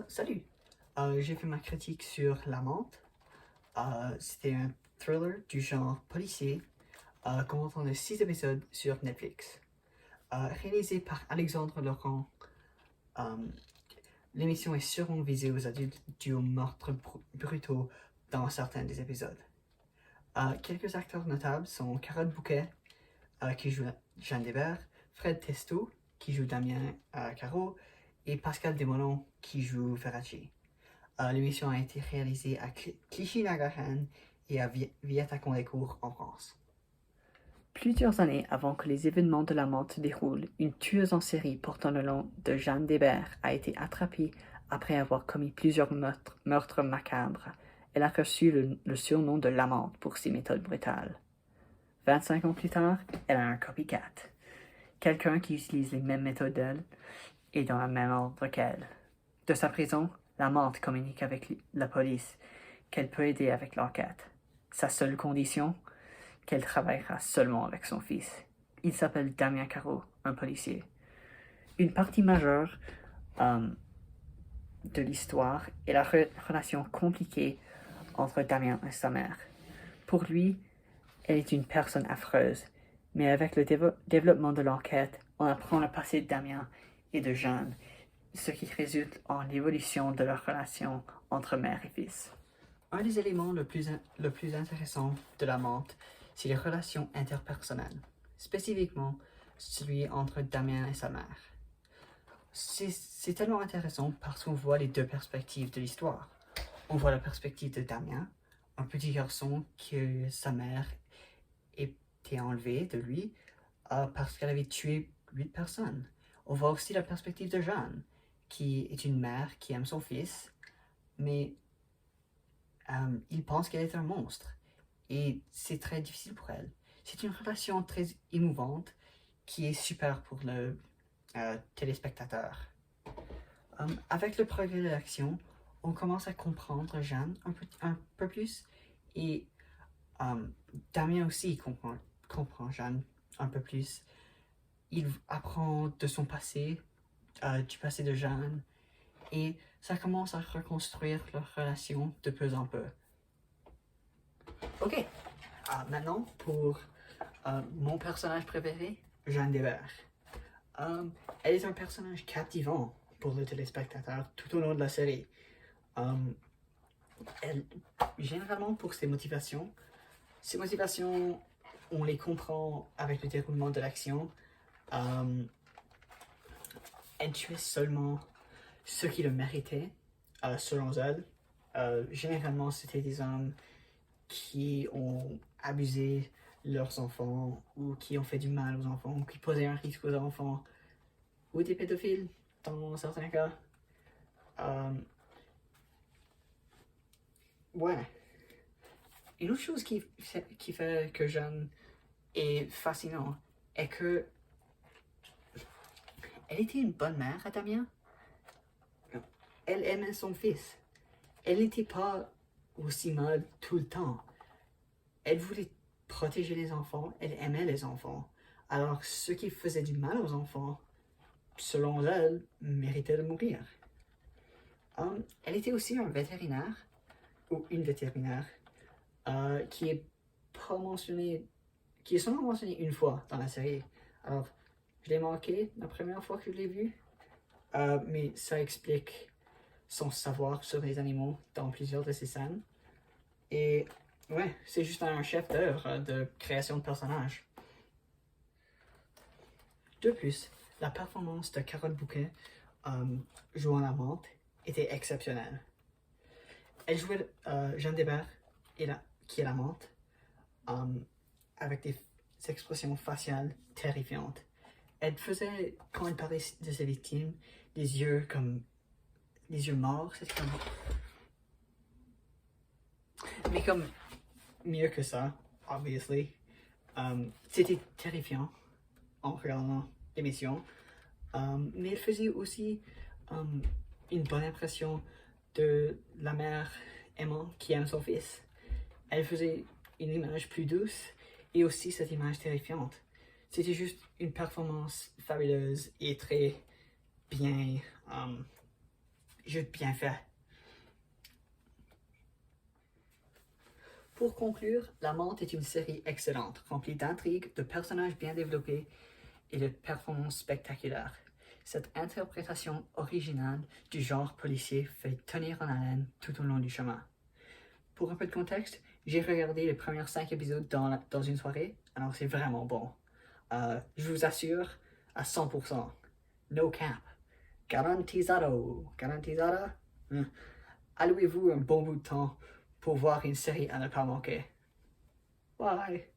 Salut! J'ai fait ma critique sur L'Amante. C'était un thriller du genre policier, comprenant de 6 épisodes sur Netflix. Réalisé par Alexandre Laurent, euh, l'émission est sûrement visée aux adultes dû aux meurtres brutaux dans certains des épisodes. Quelques acteurs notables sont Carole Bouquet, qui joue Jeanne Débert, Fred Testo, qui joue Damien Caro, et Pascal Desmoulins, qui joue Ferracci. L'émission a été réalisée à Clichy-Nagahan et à Vietta-Condécourt en France. Plusieurs années avant que les événements de L'Amante se déroulent, une tueuse en série portant le nom de Jeanne Débert a été attrapée après avoir commis plusieurs meurtres macabres. Elle a reçu le surnom de L'Amante pour ses méthodes brutales. 25 ans plus tard, elle a un copycat. Quelqu'un qui utilise les mêmes méthodes d'elle et dans le même ordre qu'elle. De sa prison, L'Amante communique avec la police qu'elle peut aider avec l'enquête. Sa seule condition, qu'elle travaillera seulement avec son fils. Il s'appelle Damien Caro, un policier. Une partie majeure de l'histoire est la relation compliquée entre Damien et sa mère. Pour lui, elle est une personne affreuse, mais avec le développement de l'enquête, on apprend le passé de Damien et de Jeanne, ce qui résulte en l'évolution de leur relation entre mère et fils. Un des éléments le plus intéressant de L'Amante, c'est les relations interpersonnelles, spécifiquement celui entre Damien et sa mère. C'est tellement intéressant parce qu'on voit les deux perspectives de l'histoire. On voit la perspective de Damien, un petit garçon que sa mère était enlevée de lui parce qu'elle avait tué 8 personnes. On voit aussi la perspective de Jeanne, qui est une mère qui aime son fils, mais il pense qu'elle est un monstre et c'est très difficile pour elle. C'est une relation très émouvante qui est super pour le téléspectateur. Avec le progrès de l'action, on commence à comprendre Jeanne un peu plus et Damien aussi comprend Jeanne un peu plus. Il apprend de son passé, du passé de Jeanne, et ça commence à reconstruire leur relation de peu en peu. Ok, maintenant pour mon personnage préféré, Jeanne Débert. Elle est un personnage captivant pour le téléspectateur tout au long de la série. Généralement pour ses motivations, on les comprend avec le déroulement de l'action. Elle tuait seulement ceux qui le méritaient, selon elle. Généralement, c'était des hommes qui ont abusé leurs enfants ou qui ont fait du mal aux enfants ou qui posaient un risque aux enfants ou des pédophiles dans certains cas. Ouais. Une autre chose qui fait que Jeanne est fascinante est que elle était une bonne mère à Damien. Elle aimait son fils. Elle n'était pas aussi mal tout le temps. Elle voulait protéger les enfants, elle aimait les enfants. Alors ceux qui faisaient du mal aux enfants, selon elle, méritaient de mourir. Elle était aussi un vétérinaire, ou une vétérinaire, qui est seulement mentionné une fois dans la série. Alors, je l'ai manqué la première fois que je l'ai vu, mais ça explique son savoir sur les animaux dans plusieurs de ses scènes. Et ouais, c'est juste un chef-d'œuvre de création de personnages. De plus, la performance de Carole Bouquet jouant L'Amante était exceptionnelle. Elle jouait Jeanne Débert, qui est l'amante, avec des expressions faciales terrifiantes. Elle faisait, quand elle parlait de ses victimes, des yeux morts, c'est comme... Mais comme mieux que ça, obviously. C'était terrifiant en regardant l'émission. Mais elle faisait aussi une bonne impression de la mère aimante qui aime son fils. Elle faisait une image plus douce et aussi cette image terrifiante. C'était juste une performance fabuleuse et très bien juste bien fait. Pour conclure, La Menthe est une série excellente, remplie d'intrigues, de personnages bien développés et de performances spectaculaires. Cette interprétation originale du genre policier fait tenir en haleine tout au long du chemin. Pour un peu de contexte, j'ai regardé les premiers 5 épisodes dans une soirée, alors c'est vraiment bon. Je vous assure, à 100%, no cap, garantizado, garantizada. Allouez-vous un bon bout de temps pour voir une série à ne pas manquer. Bye!